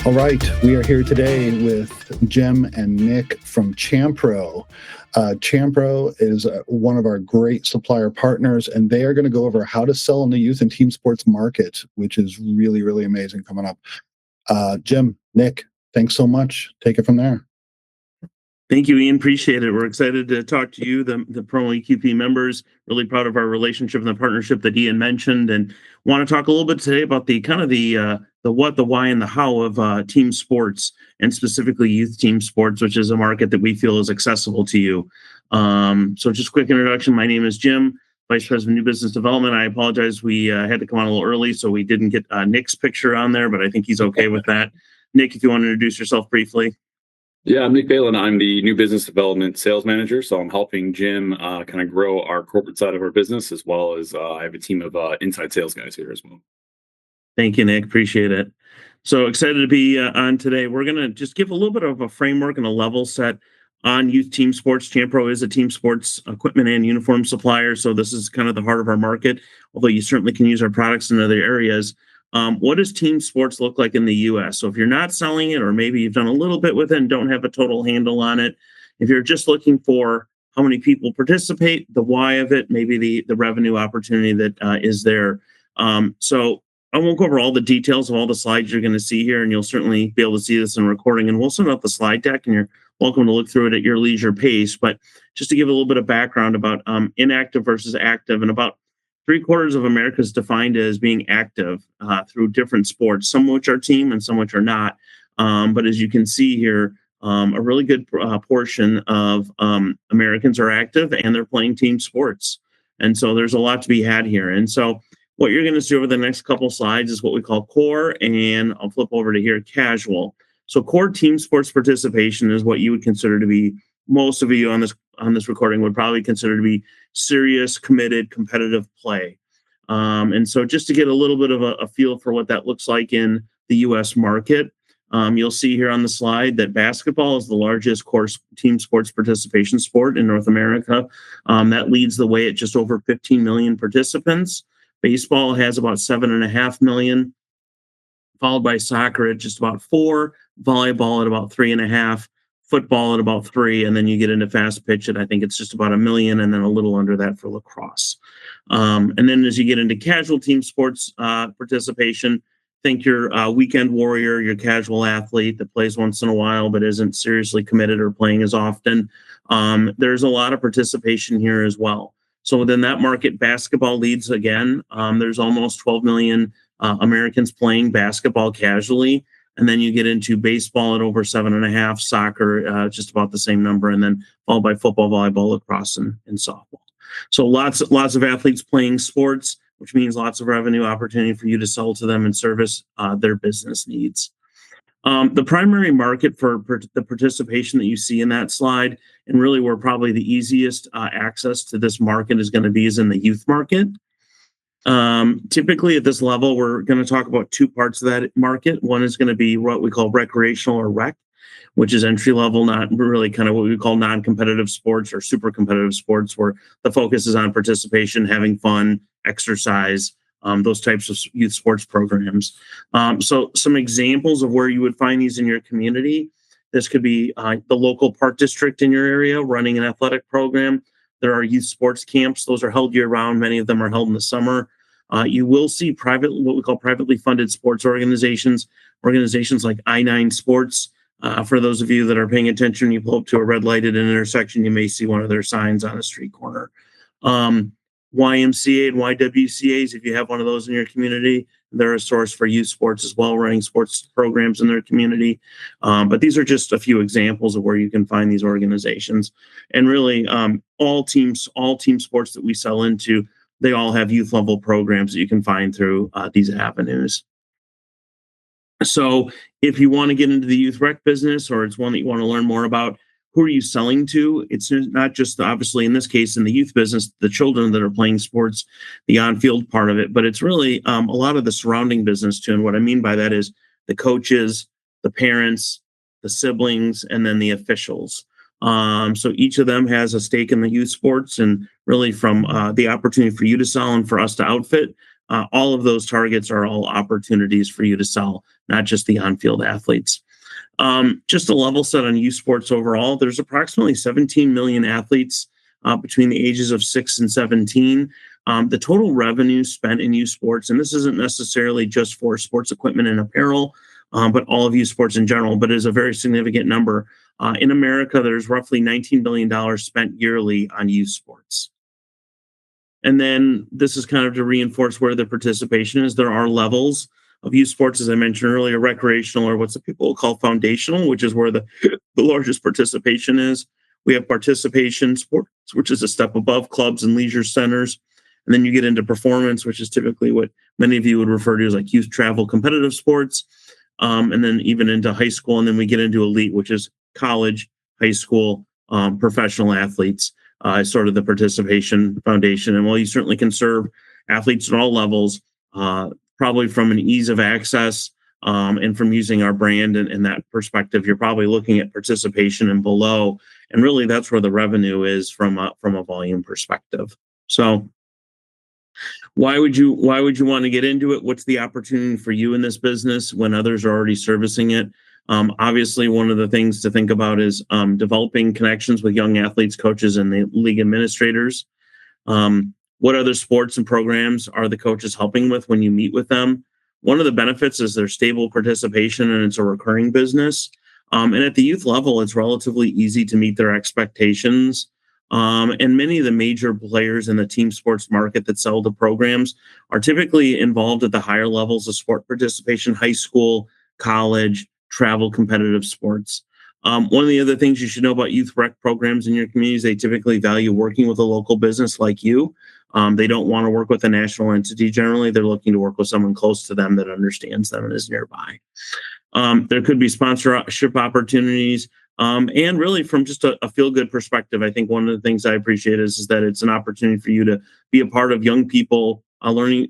All right, we are here today with Jim and Nick from Champro. Champro is one of our great supplier partners, and they are going to go over how to sell in the youth and team sports market, which is really, really amazing coming up. Jim, Nick, thanks so much. Take it from there. Thank you, Ian. Appreciate it. We're excited to talk to you, the Pro EQP members. Really proud of our relationship and the partnership that Ian mentioned, and want to talk a little bit today about the kind of the what, the why, and the how of team sports, and specifically youth team sports, which is a market that we feel is accessible to you. So just quick introduction. My name is Jim, Vice President of New Business Development. I apologize. We had to come on a little early, so we didn't get Nick's picture on there, but I think he's okay with that. Nick, if you want to introduce yourself briefly. Yeah, I'm Nick Balin. I'm the new business development sales manager. So I'm helping Jim kind of grow our corporate side of our business, as well as I have a team of inside sales guys here as well. Thank you, Nick. Appreciate it. So excited to be on today. We're going to just give a little bit of a framework and a level set on youth team sports. Champro is a team sports equipment and uniform supplier. So this is kind of the heart of our market, although you certainly can use our products in other areas. What does team sports look like in the US? So if you're not selling it, or maybe you've done a little bit with it and don't have a total handle on it, if you're just looking for how many people participate, the why of it, maybe the revenue opportunity that is there. So I won't go over all the details of all the slides you're going to see here, and you'll certainly be able to see this in recording. And we'll send out the slide deck, and you're welcome to look through it at your leisure pace. But just to give a little bit of background about inactive versus active, and about 3/4 of America is defined as being active through different sports, some which are team and some which are not. But as you can see here, a really good portion of Americans are active and they're playing team sports. And so there's a lot to be had here. And so what you're going to see over the next couple slides is what we call core, and I'll flip over to here, casual. So core team sports participation is what you would consider to be, most of you on this recording would probably consider to be serious, committed, competitive play. And so just to get a little bit of a feel for what that looks like in the US market, you'll see here on the slide that basketball is the largest core team sports participation sport in North America. That leads the way at just over 15 million participants. Baseball has about 7.5 million, followed by soccer at just about 4, volleyball at about 3.5, football at about 3, and then you get into fast pitch at, I think it's just about 1 million, and then a little under that for lacrosse. And then as you get into casual team sports participation, think your weekend warrior, your casual athlete that plays once in a while but isn't seriously committed or playing as often. There's a lot of participation here as well. So within that market, basketball leads again. There's almost 12 million Americans playing basketball casually. And then you get into baseball at over 7.5, soccer, just about the same number, and then followed by football, volleyball, lacrosse, and softball. So lots of athletes playing sports, which means lots of revenue opportunity for you to sell to them and service their business needs. The primary market for the participation that you see in that slide, and really where probably the easiest access to this market is going to be, is in the youth market. Typically at this level, we're going to talk about two parts of that market. One is going to be what we call recreational or rec, which is entry level, not really kind of what we call non-competitive sports or super competitive sports, where the focus is on participation, having fun, exercise, those types of youth sports programs. So some examples of where you would find these in your community. This could be the local park district in your area running an athletic program. There are youth sports camps. Those are held year-round. Many of them are held in the summer. You will see what we call privately funded sports organizations like I-9 Sports. For those of you that are paying attention, you pull up to a red light at an intersection, you may see one of their signs on a street corner. YMCA and YWCAs, if you have one of those in your community, they're a source for youth sports as well, running sports programs in their community. But these are just a few examples of where you can find these organizations. And really, all team sports that we sell into, they all have youth level programs that you can find through these avenues. So if you want to get into the youth rec business, or it's one that you want to learn more about, who are you selling to? It's not just, obviously, in this case, in the youth business, the children that are playing sports, the on-field part of it, but it's really a lot of the surrounding business too. And what I mean by that is the coaches, the parents, the siblings, and then the officials. So each of them has a stake in the youth sports, and really from the opportunity for you to sell and for us to outfit, all of those targets are all opportunities for you to sell, not just the on-field athletes. Just a level set on youth sports overall, there's approximately 17 million athletes between the ages of 6 and 17. The total revenue spent in youth sports, and this isn't necessarily just for sports equipment and apparel, but all of youth sports in general, but is a very significant number. In America, there's roughly $19 billion spent yearly on youth sports. And then this is kind of to reinforce where the participation is. There are levels of youth sports, as I mentioned earlier, recreational, or what some people call foundational, which is where the largest participation is. We have participation sports, which is a step above clubs and leisure centers. And then you get into performance, which is typically what many of you would refer to as like youth travel competitive sports. And then even into high school. And then we get into elite, which is college, high school, professional athletes, sort of the participation foundation. And while you certainly can serve athletes at all levels, probably from an ease of access and from using our brand and that perspective, you're probably looking at participation and below. And really, that's where the revenue is from a volume perspective. So why would you want to get into it? What's the opportunity for you in this business when others are already servicing it? Obviously, one of the things to think about is developing connections with young athletes, coaches, and the league administrators. What other sports and programs are the coaches helping with when you meet with them? One of the benefits is their stable participation and it's a recurring business. And at the youth level, it's relatively easy to meet their expectations. And many of the major players in the team sports market that sell the programs are typically involved at the higher levels of sport participation, high school, college, travel, competitive sports. One of the other things you should know about youth rec programs in your communities, they typically value working with a local business like you. They don't want to work with a national entity generally. They're looking to work with someone close to them that understands them and is nearby. There could be sponsorship opportunities. And really, from just a feel-good perspective, I think one of the things I appreciate is that it's an opportunity for you to be a part of young people learning,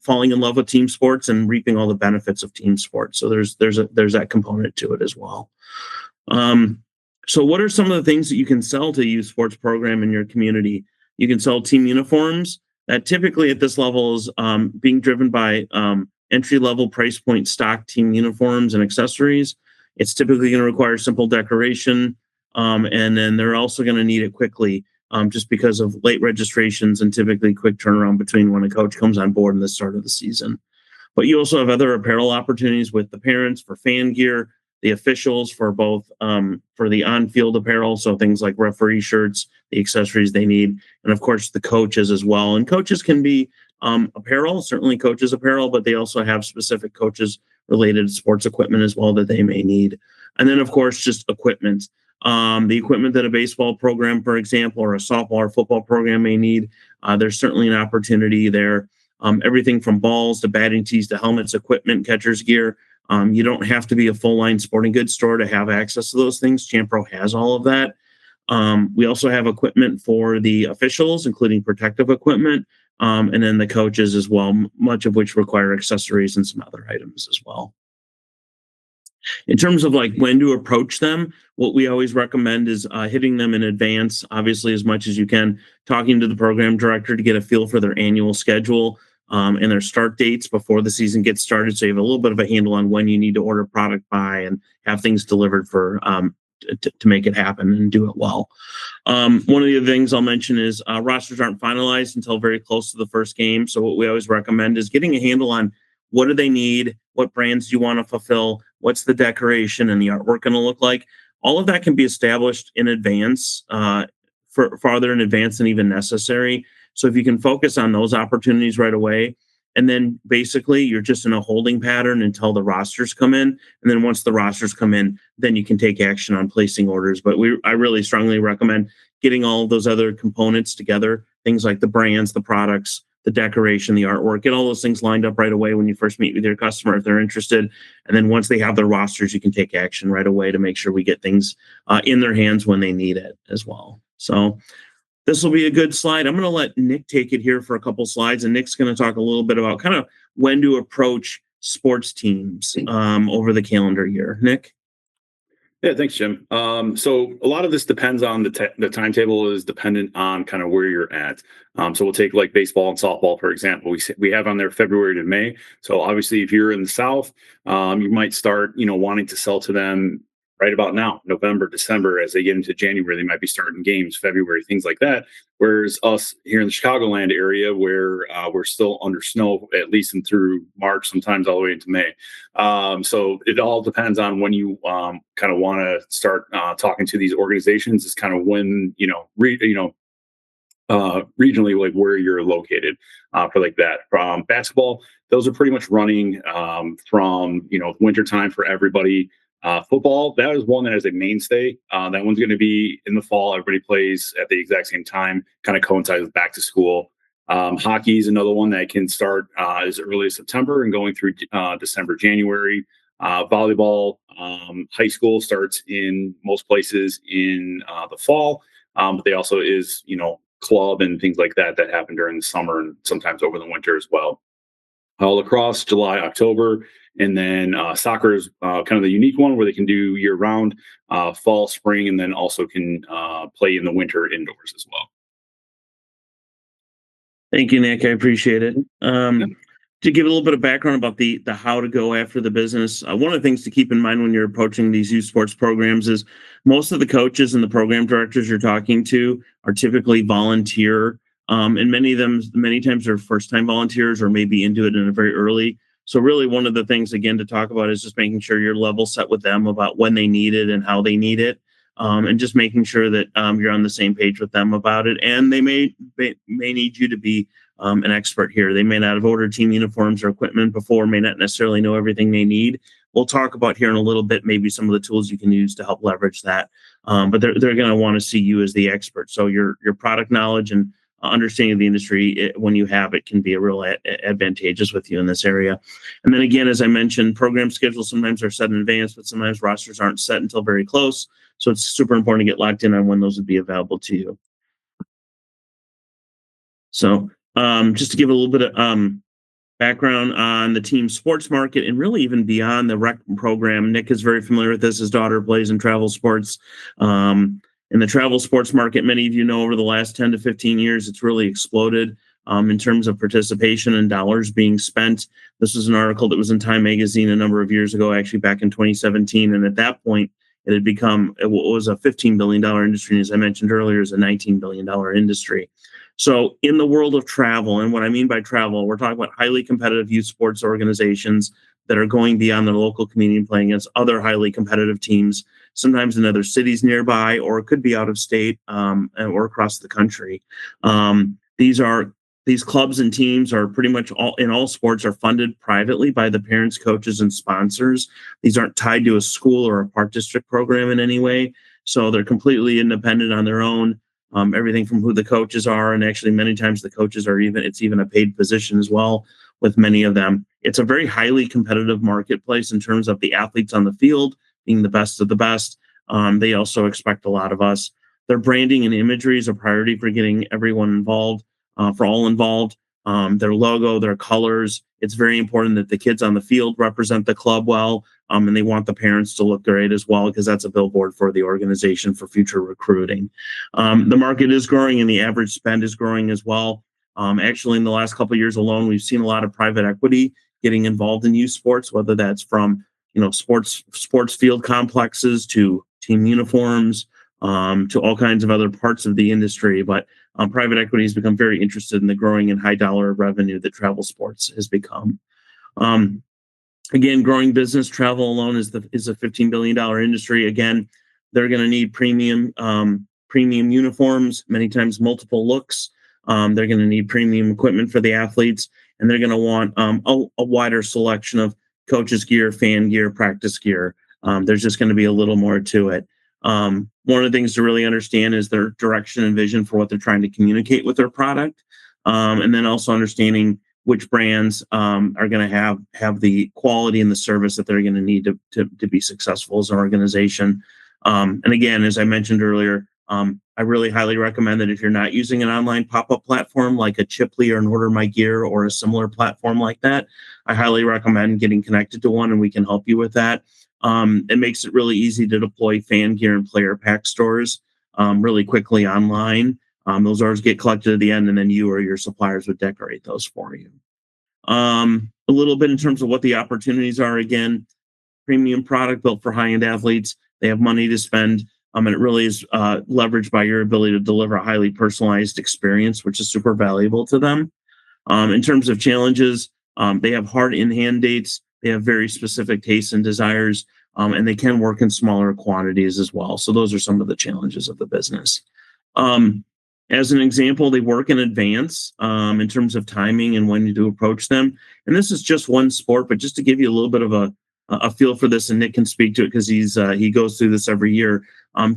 falling in love with team sports and reaping all the benefits of team sports. So there's that component to it as well. So what are some of the things that you can sell to a youth sports program in your community? You can sell team uniforms that typically at this level is being driven by entry-level price point stock team uniforms and accessories. It's typically going to require simple decoration, and then they're also going to need it quickly just because of late registrations and typically quick turnaround between when a coach comes on board and the start of the season. But you also have other apparel opportunities with the parents for fan gear, the officials for both for the on-field apparel, so things like referee shirts, the accessories they need, and of course the coaches as well. And coaches can be apparel, certainly coaches apparel, but they also have specific coaches related sports equipment as well that they may need. And then of course just equipment. The equipment that a baseball program, for example, or a softball or football program may need. There's certainly an opportunity there. Everything from balls to batting tees to helmets, equipment, catcher's gear. You don't have to be a full-line sporting goods store to have access to those things. Champro has all of that. We also have equipment for the officials, including protective equipment, and then the coaches as well, much of which require accessories and some other items as well. In terms of like when to approach them, what we always recommend is hitting them in advance, obviously as much as you can, talking to the program director to get a feel for their annual schedule and their start dates before the season gets started. So you have a little bit of a handle on when you need to order product by and have things delivered for to make it happen and do it well. One of the other things I'll mention is rosters aren't finalized until very close to the first game. So what we always recommend is getting a handle on what do they need, what brands do you want to fulfill, what's the decoration and the artwork going to look like. All of that can be established in advance, for farther in advance than even necessary. So if you can focus on those opportunities right away, and then basically you're just in a holding pattern until the rosters come in. And then once the rosters come in, then you can take action on placing orders. But I really strongly recommend getting all of those other components together, things like the brands, the products, the decoration, the artwork, get all those things lined up right away when you first meet with your customer if they're interested. And then once they have their rosters, you can take action right away to make sure we get things in their hands when they need it as well. So this will be a good slide. I'm going to let Nick take it here for a couple slides, and Nick's going to talk a little bit about kind of when to approach sports teams over the calendar year. Nick? Yeah, thanks, Jim. So a lot of this depends on the timetable is dependent on kind of where you're at. So we'll take like baseball and softball, for example. We have on there February to May. So obviously, if you're in the South, you might start, wanting to sell to them right about now, November, December. As they get into January, they might be starting games, February, things like that. Whereas us here in the Chicagoland area, where we're still under snow, at least and through March, sometimes all the way into May. So it all depends on when you kind of want to start talking to these organizations. Is kind of when regionally, like where you're located for like that. Basketball, those are pretty much running from winter time for everybody. Football, that is one that is a mainstay. That one's going to be in the fall. Everybody plays at the exact same time, kind of coincides with back to school. Hockey is another one that can start as early as September and going through December, January. Volleyball, high school starts in most places in the fall, but they also is club and things like that that happen during the summer and sometimes over the winter as well. Lacrosse, July, October, and then soccer is kind of the unique one where they can do year round, fall, spring, and then also can play in the winter indoors as well. Thank you, Nick. I appreciate it. Yeah. To give a little bit of background about the how to go after the business, one of the things to keep in mind when you're approaching these youth sports programs is most of the coaches and the program directors you're talking to are typically volunteer, and many times they're first time volunteers or maybe into it in a very early. So really, one of the things again to talk about is just making sure you're level set with them about when they need it and how they need it. And just making sure that you're on the same page with them about it. And they may need you to be an expert here. They may not have ordered team uniforms or equipment before, may not necessarily know everything they need. We'll talk about here in a little bit, maybe some of the tools you can use to help leverage that. But they're going to want to see you as the expert. So your product knowledge and understanding of the industry, when you have it, can be a real advantageous with you in this area. And then again, as I mentioned, program schedules sometimes are set in advance, but sometimes rosters aren't set until very close. So it's super important to get locked in on when those would be available to you. So just to give a little bit of background on the team sports market and really even beyond the rec program, Nick is very familiar with this. His daughter plays in travel sports. In the travel sports market, many of you know over the last 10 to 15 years, it's really exploded in terms of participation and dollars being spent. This was an article that was in Time Magazine a number of years ago, actually back in 2017. And at that point, it had become, it was a $15 billion industry. And as I mentioned earlier, is a $19 billion industry. So in the world of travel, and what I mean by travel, we're talking about highly competitive youth sports organizations that are going beyond their local community and playing against other highly competitive teams, sometimes in other cities nearby, or it could be out of state or across the country. These clubs and teams are pretty much all sports are funded privately by the parents, coaches, and sponsors. These aren't tied to a school or a park district program in any way. So they're completely independent on their own. Everything from who the coaches are, and actually many times the coaches are it's even a paid position as well with many of them. It's a very highly competitive marketplace in terms of the athletes on the field being the best of the best. They also expect a lot of us. Their branding and imagery is a priority for getting everyone involved, for all involved. Their logo, their colors. It's very important that the kids on the field represent the club well, and they want the parents to look great as well, because that's a billboard for the organization for future recruiting. The market is growing and the average spend is growing as well. Actually, in the last couple of years alone, we've seen a lot of private equity getting involved in youth sports, whether that's from sports field complexes to team uniforms, to all kinds of other parts of the industry. But private equity has become very interested in the growing and high dollar revenue that travel sports has become. Again, growing business travel alone is a $15 billion industry. Again, they're going to need premium uniforms, many times multiple looks. They're going to need premium equipment for the athletes, and they're going to want a wider selection of coaches gear, fan gear, practice gear. There's just going to be a little more to it. One of the things to really understand is their direction and vision for what they're trying to communicate with their product. And then also understanding which brands are going to have the quality and the service that they're going to need to be successful as an organization. And again, as I mentioned earlier, I really highly recommend that if you're not using an online pop-up platform like a Chipley or an Order My Gear or a similar platform like that, I highly recommend getting connected to one, and we can help you with that. It makes it really easy to deploy fan gear and player pack stores really quickly online. Those orders get collected at the end, and then you or your suppliers would decorate those for you. A little bit in terms of what the opportunities are. Again, premium product built for high-end athletes. They have money to spend, and it really is leveraged by your ability to deliver a highly personalized experience, which is super valuable to them. In terms of challenges, they have hard in-hand dates. They have very specific tastes and desires, and they can work in smaller quantities as well. So those are some of the challenges of the business. Um, as an example, they work in advance in terms of timing and when you do approach them. And this is just one sport, but just to give you a little bit of a feel for this, and Nick can speak to it because he goes through this every year.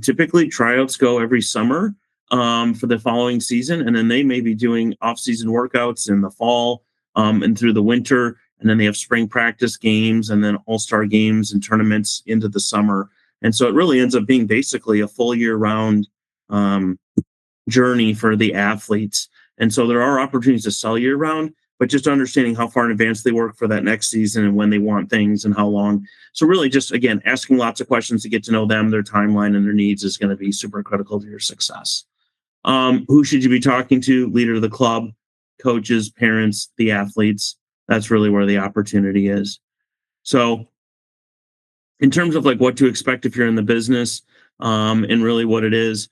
Typically, tryouts go every summer for the following season, and then they may be doing off-season workouts in the fall and through the winter, and then they have spring practice games and then all-star games and tournaments into the summer. And so it really ends up being basically a full year-round journey for the athletes. And so there are opportunities to sell year-round, but just understanding how far in advance they work for that next season and when they want things and how long. So really just, again, asking lots of questions to get to know them, their timeline, and their needs is going to be super critical to your success. Who should you be talking to? Leader of the club, coaches, parents, the athletes. That's really where the opportunity is. So in terms of like what to expect if you're in the business and really what it is,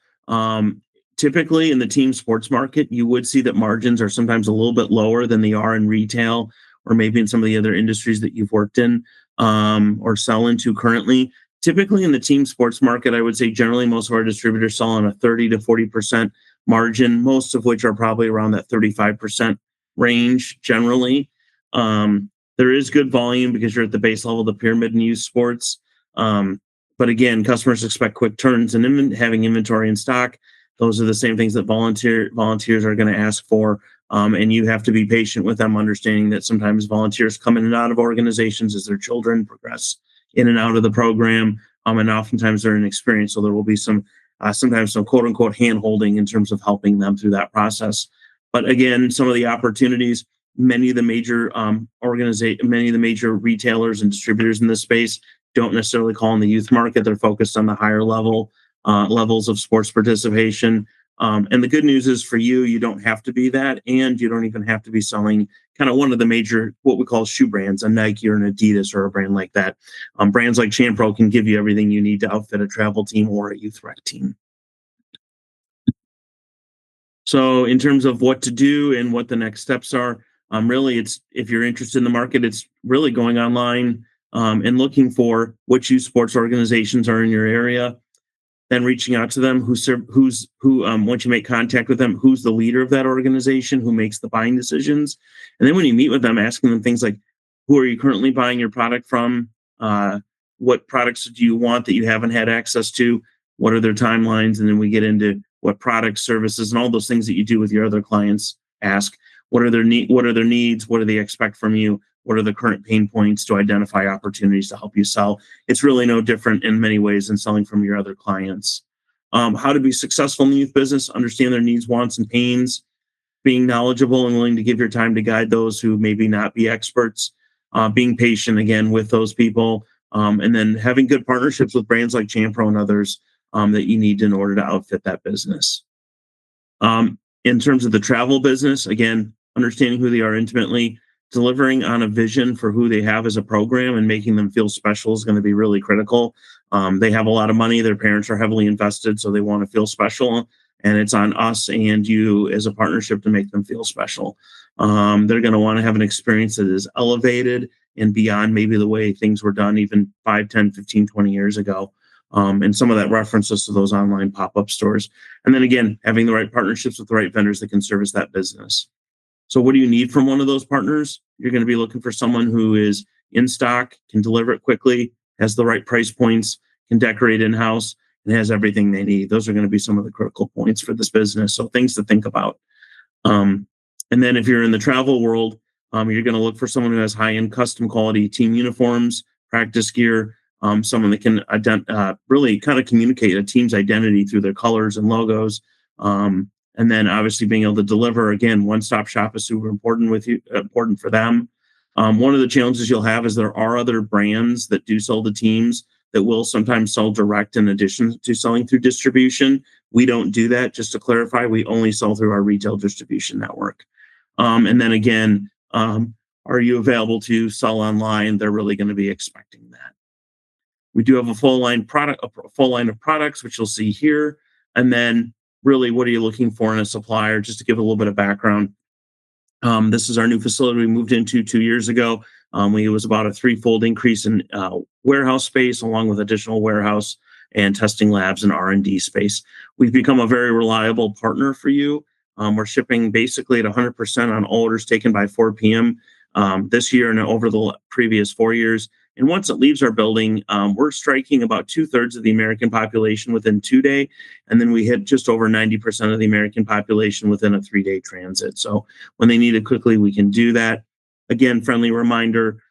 typically in the team sports market, you would see that margins are sometimes a little bit lower than they are in retail or maybe in some of the other industries that you've worked in or sell into currently. Typically in the team sports market, I would say generally most of our distributors sell on a 30 to 40% margin, most of which are probably around that 35% range generally. There is good volume because you're at the base level of the pyramid in youth sports. But again, customers expect quick turns and having inventory in stock. Those are the same things that volunteers are going to ask for. And you have to be patient with them, understanding that sometimes volunteers come in and out of organizations as their children progress in and out of the program. And oftentimes they're inexperienced. So there will be sometimes some quote unquote hand holding in terms of helping them through that process. But again, some of the opportunities, many of the major many of the major retailers and distributors in this space don't necessarily call in the youth market. They're focused on the higher levels of sports participation. And the good news is for you, you don't have to be that, and you don't even have to be selling kind of one of the major, what we call shoe brands, a Nike or an Adidas or a brand like that. Brands like Champro can give you everything you need to outfit a travel team or a youth rec team. So in terms of what to do and what the next steps are, really it's, if you're interested in the market, it's really going online and looking for which youth sports organizations are in your area, then reaching out to them, once you make contact with them, who's the leader of that organization, who makes the buying decisions. And then when you meet with them, asking them things like, who are you currently buying your product from? What products do you want that you haven't had access to? What are their timelines? And then we get into what products, services, and all those things that you do with your other clients. Ask, what are their needs? What do they expect from you? What are the current pain points to identify opportunities to help you sell? It's really no different in many ways than selling from your other clients. How to be successful in the youth business, understand their needs, wants, and pains, being knowledgeable and willing to give your time to guide those who maybe not be experts, being patient again with those people, and then having good partnerships with brands like Champro and others that you need in order to outfit that business. In terms of the travel business, again, understanding who they are intimately, delivering on a vision for who they have as a program and making them feel special is going to be really critical. They have a lot of money. Their parents are heavily invested, so they want to feel special. And it's on us and you as a partnership to make them feel special. They're going to want to have an experience that is elevated and beyond maybe the way things were done even 5, 10, 15, 20 years ago. And some of that references to those online pop-up stores. And then again, having the right partnerships with the right vendors that can service that business. So what do you need from one of those partners? You're going to be looking for someone who is in stock, can deliver it quickly, has the right price points, can decorate in-house, and has everything they need. Those are going to be some of the critical points for this business. So things to think about. And then if you're in the travel world, you're going to look for someone who has high-end custom quality team uniforms, practice gear, someone that can really kind of communicate a team's identity through their colors and logos. And then obviously being able to deliver, again, one-stop shop is super important important for them. One of the challenges you'll have is there are other brands that do sell to teams that will sometimes sell direct in addition to selling through distribution. We don't do that. Just to clarify, we only sell through our retail distribution network. And then again, are you available to sell online? They're really going to be expecting that. We do have a full line of products, which you'll see here. And then really, what are you looking for in a supplier? Just to give a little bit of background, this is our new facility we moved into 2 years ago. It was about a threefold increase in warehouse space, along with additional warehouse and testing labs and R&D space. We've become a very reliable partner for you. We're shipping basically at 100% on all orders taken by 4 p.m. This year and over the previous 4 years. And once it leaves our building, we're striking about 2/3 of the American population within 2 days. And then we hit just over 90% of the American population within a 3-day transit. So when they need it quickly, we can do that. Again, friendly reminder,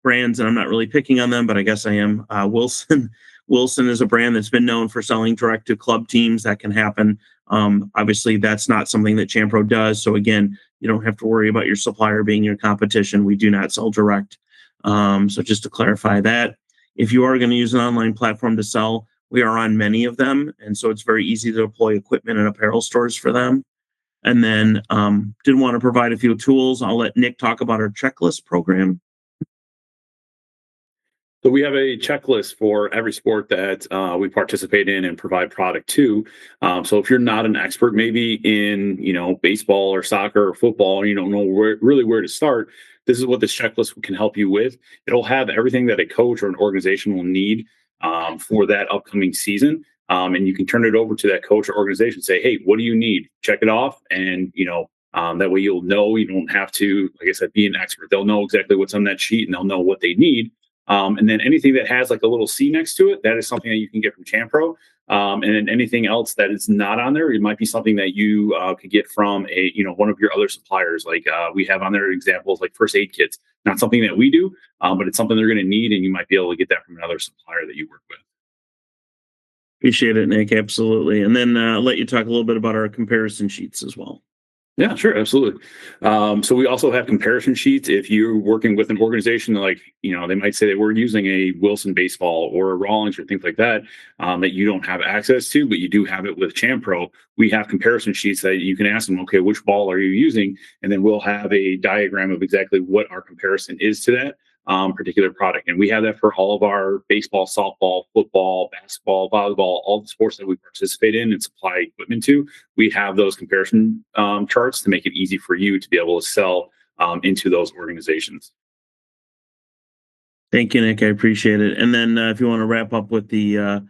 brands, and I'm not really picking on them, but I guess I am. Wilson. Wilson is a brand that's been known for selling direct to club teams. That can happen. Obviously, that's not something that Champro does. So again, you don't have to worry about your supplier being your competition. We do not sell direct. So just to clarify that, if you are going to use an online platform to sell, we are on many of them. And so it's very easy to deploy equipment and apparel stores for them. And then did want to provide a few tools. I'll let Nick talk about our checklist program. So we have a checklist for every sport that we participate in and provide product to. So if you're not an expert, maybe in baseball or soccer or football, and you don't know where to start, this is what this checklist can help you with. It'll have everything that a coach or an organization will need for that upcoming season, and you can turn it over to that coach or organization. Say, hey, what do you need? Check it off, and that way you'll know. You don't have to, like I said, be an expert. They'll know exactly what's on that sheet, and they'll know what they need. And then anything that has like a little C next to it, that is something that you can get from Champro. And then anything else that is not on there, it might be something that you could get from one of your other suppliers. Like we have on there examples like first aid kits. Not something that we do, but it's something they're going to need, and you might be able to get that from another supplier that you work with. Appreciate it, Nick. Absolutely. And then I'll let you talk a little bit about our comparison sheets as well. Yeah, sure, absolutely. So we also have comparison sheets. If you're working with an organization, like they might say that we're using a Wilson baseball or a Rawlings or things like that, that you don't have access to, but you do have it with Champro. We have comparison sheets that you can ask them, okay, which ball are you using? And then we'll have a diagram of exactly what our comparison is to that particular product. And we have that for all of our baseball, softball, football, basketball, volleyball, all the sports that we participate in and supply equipment to. We have those comparison charts to make it easy for you to be able to sell into those organizations. Thank you, Nick. I appreciate it. And then if you want to wrap up with these are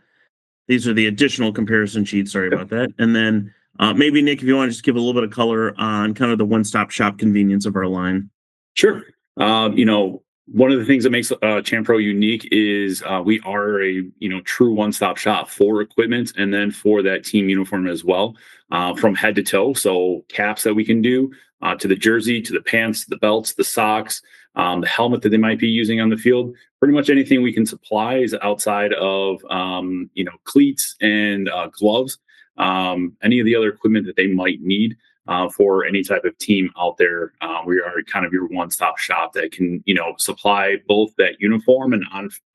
the additional comparison sheets. Sorry about that. And then maybe, Nick, if you want to just give a little bit of color on kind of the one-stop shop convenience of our line. Sure. One of the things that makes Champro unique is we are a true one-stop shop for equipment and then for that team uniform as well, from head to toe. So caps that we can do to the jersey, to the pants, the belts, the socks, the helmet that they might be using on the field. Pretty much anything we can supply is outside of cleats and gloves. Any of the other equipment that they might need. For any type of team out there, we are kind of your one-stop shop that can, supply both that uniform and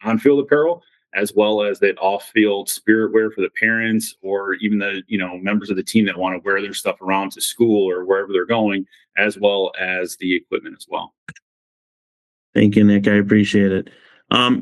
on-field apparel, as well as that off-field spirit wear for the parents or even the, members of the team that want to wear their stuff around to school or wherever they're going, as well as the equipment as well. Thank you, Nick. I appreciate it.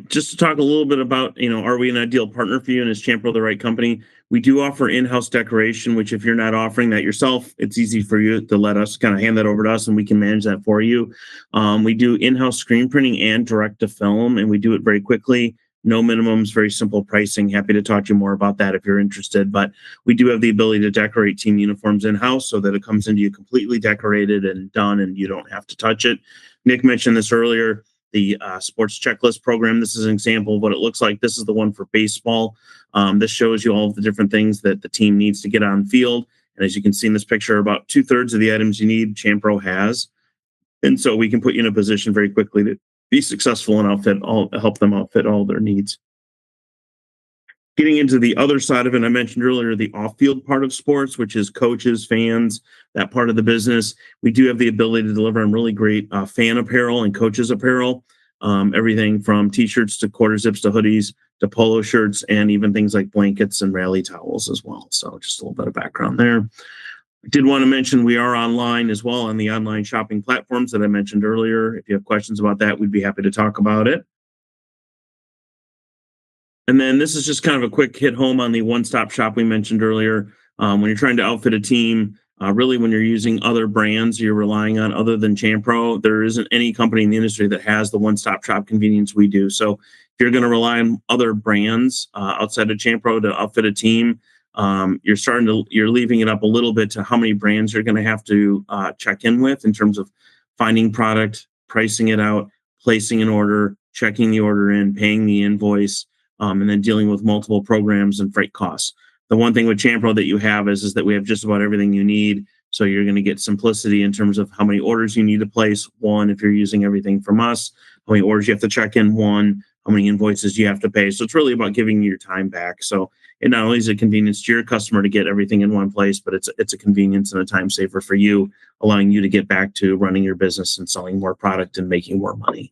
Just to talk a little bit about, are we an ideal partner for you and is Champro the right company? We do offer in-house decoration, which if you're not offering that yourself, it's easy for you to let us kind of hand that over to us and we can manage that for you. We do in-house screen printing and direct to film, and we do it very quickly. No minimums, very simple pricing. Happy to talk to you more about that if you're interested. But we do have the ability to decorate team uniforms in-house so that it comes into you completely decorated and done and you don't have to touch it. Nick mentioned this earlier, the sports checklist program. This is an example of what it looks like. This is the one for baseball. This shows you all of the different things that the team needs to get on field. And as you can see in this picture, about 2/3 of the items you need, Champro has. And so we can put you in a position very quickly to be successful and help them outfit all their needs. Getting into the other side of it, I mentioned earlier the off-field part of sports, which is coaches, fans, that part of the business. We do have the ability to deliver on really great fan apparel and coaches apparel, everything from t-shirts to quarter zips to hoodies to polo shirts, and even things like blankets and rally towels as well. So just a little bit of background there. I did want to mention we are online as well on the online shopping platforms that I mentioned earlier. If you have questions about that, we'd be happy to talk about it. And then this is just kind of a quick hit home on the one-stop shop we mentioned earlier. When you're trying to outfit a team, really when you're using other brands you're relying on other than Champro, there isn't any company in the industry that has the one-stop shop convenience we do. So if you're going to rely on other brands outside of Champro to outfit a team, you're leaving it up a little bit to how many brands you're going to have to check in with in terms of finding product, pricing it out, placing an order, checking the order in, paying the invoice, and then dealing with multiple programs and freight costs. The one thing with Champro that you have is that we have just about everything you need. So you're going to get simplicity in terms of how many orders you need to place. One, if you're using everything from us, how many orders you have to check in. One, how many invoices you have to pay. So it's really about giving you your time back. So it not only is a convenience to your customer to get everything in one place, but it's a convenience and a time saver for you, allowing you to get back to running your business and selling more product and making more money.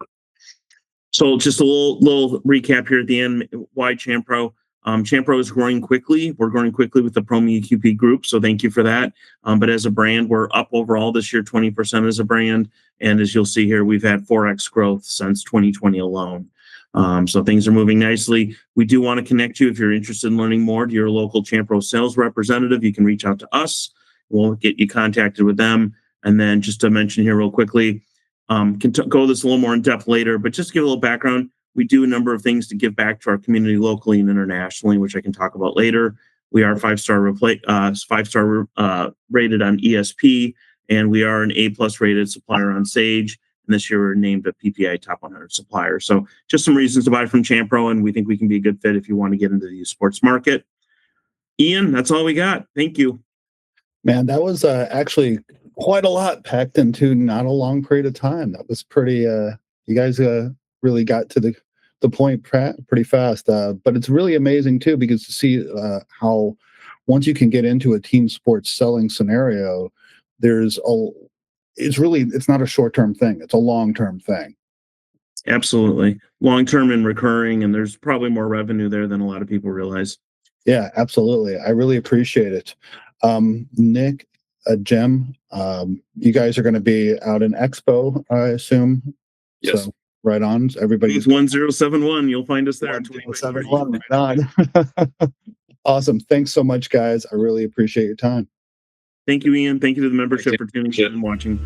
So just a little recap here at the end. Why Champro? Champro is growing quickly. We're growing quickly with the Promi EQP group, so thank you for that. But as a brand, we're up overall this year 20% as a brand. And as you'll see here, we've had 4x growth since 2020 alone. So things are moving nicely. We do want to connect you if you're interested in learning more to your local Champro sales representative. You can reach out to us. We'll get you contacted with them. And then just to mention here real quickly, can go this a little more in depth later, but just to give a little background, we do a number of things to give back to our community locally and internationally, which I can talk about later. We are five-star rated on ESP, and we are an A+ rated supplier on Sage. And this year we're named a PPI Top 100 supplier. So just some reasons to buy from Champro, and we think we can be a good fit if you want to get into the sports market. Ian, that's all we got. Thank you. Man, that was actually quite a lot packed into not a long period of time. That was pretty. You guys really got to the point pretty fast. But it's really amazing too, because to see how once you can get into a team sports selling scenario, it's not a short-term thing. It's a long-term thing. Absolutely. Long-term and recurring, and there's probably more revenue there than a lot of people realize. Yeah, absolutely. I really appreciate it. Nick, Jem, you guys are going to be out in Expo, I assume. Yes. So, right on. Everybody's 1071. You'll find us there. 1071. Right on. Awesome. Thanks so much, guys. I really appreciate your time. Thank you, Ian. Thank you to the membership for tuning in and watching.